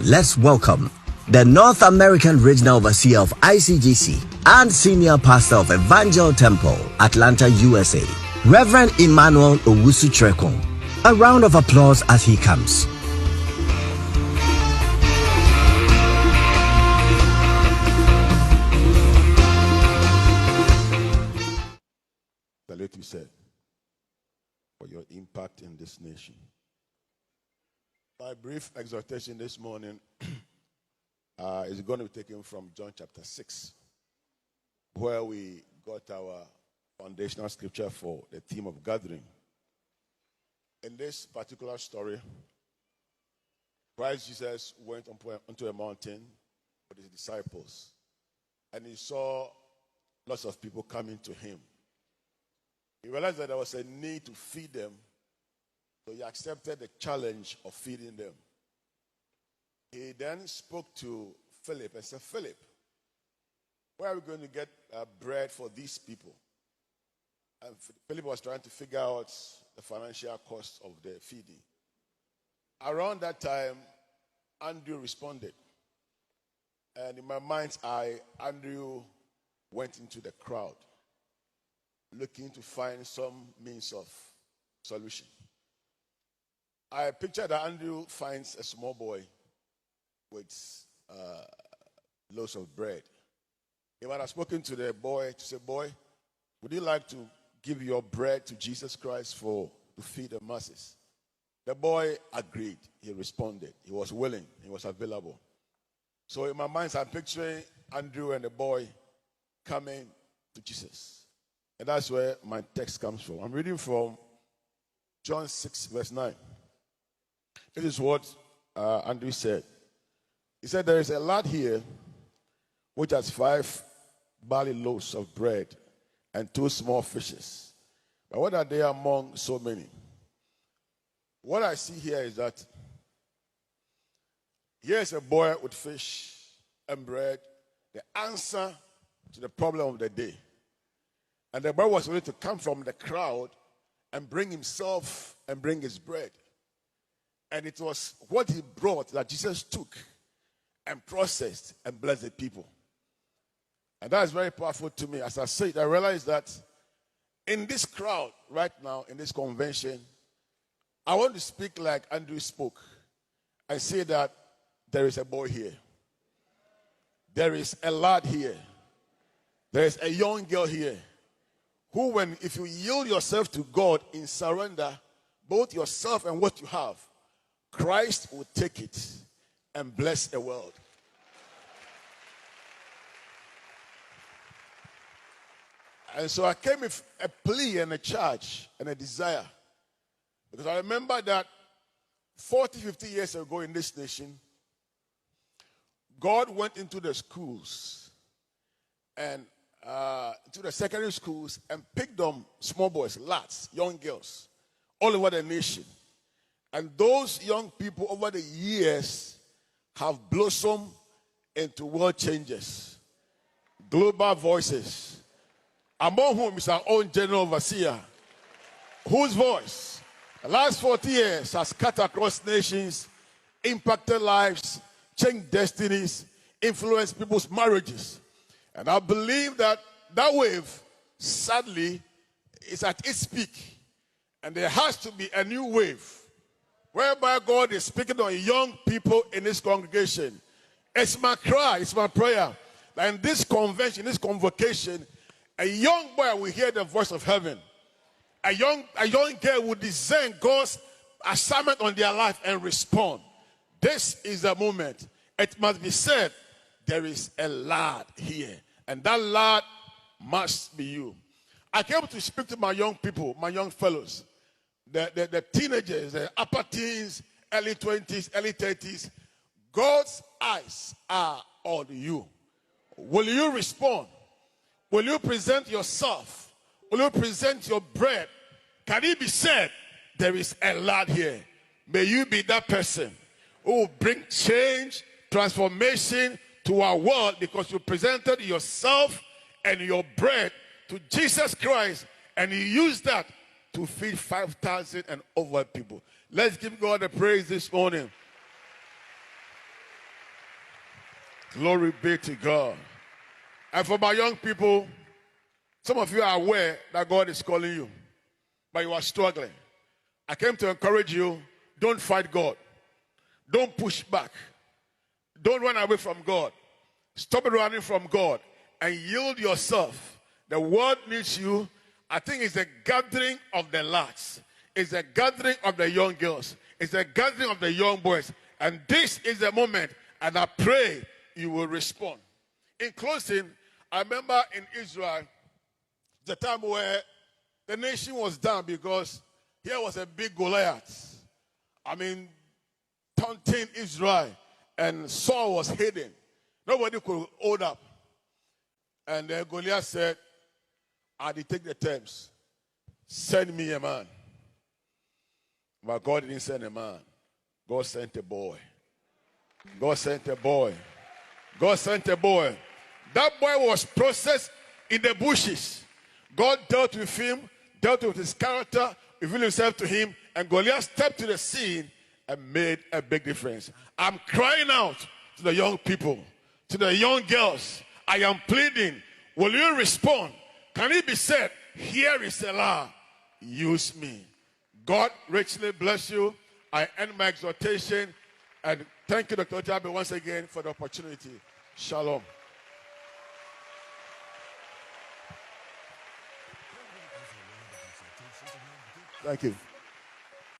let's welcome the North American Regional Overseer of ICGC and Senior Pastor of Evangel Temple, Atlanta, USA, Reverend Emmanuel Owusu Trekong. A round of applause as he comes. Salute you, sir, for your impact in this nation. My brief exhortation this morning is going to be taken from John chapter 6, where we got our foundational scripture for the theme of gathering. In this particular story, Christ Jesus went onto a mountain with his disciples, and he saw lots of people coming to him. He realized that there was a need to feed them, so he accepted the challenge of feeding them. He then spoke to Philip and said, Philip, where are we going to get bread for these people? And Philip was trying to figure out the financial cost of the feeding. Around that time, Andrew responded. And in my mind's eye, Andrew went into the crowd, looking to find some means of solution. I picture that Andrew finds a small boy with loaves of bread. He might have spoken to the boy to say, boy, would you like to give your bread to Jesus Christ to feed the masses? The boy agreed. He responded. He was willing. He was available. So in my mind, I'm picturing Andrew and the boy coming to Jesus. And that's where my text comes from. I'm reading from John 6, verse 9. This is what Andrew said. He said, there is a lad here which has 5 barley loaves of bread and 2 small fishes. But what are they among so many? What I see here is that here's a boy with fish and bread, the answer to the problem of the day. And the boy was ready to come from the crowd and bring himself and bring his bread. And it was what he brought that Jesus took and processed and blessed the people. And that is very powerful to me. As I said, I realized that in this crowd right now, in this convention, I want to speak like Andrew spoke. I say that there is a boy here. There is a lad here. There is a young girl here who, if you yield yourself to God in surrender, both yourself and what you have, Christ will take it and bless the world. And so I came with a plea and a charge and a desire. Because I remember that 40, 50 years ago in this nation, God went into the schools and to the secondary schools and picked them small boys, lads, young girls, all over the nation. And those young people over the years have blossomed into world changers, global voices, among whom is our own General Overseer, whose voice, the last 40 years, has cut across nations, impacted lives, changed destinies, influenced people's marriages. And I believe that wave, sadly, is at its peak. And there has to be a new wave whereby God is speaking on young people in this congregation. It's my cry, it's my prayer that in this convention, this convocation, a young boy will hear the voice of heaven. A young girl will discern God's assignment on their life and respond. This is the moment. It must be said, there is a lad here. And that lad must be you. I came to speak to my young people, my young fellows. The teenagers, the upper teens, early 20s, early 30s. God's eyes are on you. Will you respond? Will you present yourself? Will you present your bread? Can it be said, there is a lad here? May you be that person who will bring change, transformation to our world because you presented yourself and your bread to Jesus Christ and you used that to feed 5,000 and over people. Let's give God a praise this morning. Glory be to God. And for my young people, some of you are aware that God is calling you, but you are struggling. I came to encourage you, don't fight God. Don't push back. Don't run away from God. Stop running from God and yield yourself. The world needs you. I think it's a gathering of the lads. It's a gathering of the young girls. It's a gathering of the young boys. And this is the moment, and I pray you will respond. In closing, I remember in Israel, the time where the nation was down because here was a big Goliath. Taunting Israel, and Saul was hidden. Nobody could hold up. And then Goliath said, I did take the terms. Send me a man. But God didn't send a man. God sent a boy. God sent a boy. God sent a boy. That boy was processed in the bushes. God dealt with him, dealt with his character, revealed himself to him, and Goliath stepped to the scene and made a big difference. I'm crying out to the young people, to the young girls. I am pleading. Will you respond? Can it be said, here is Allah, use me. God richly bless you. I end my exhortation, and thank you, Dr. Otabe, once again for the opportunity. Shalom. Thank you.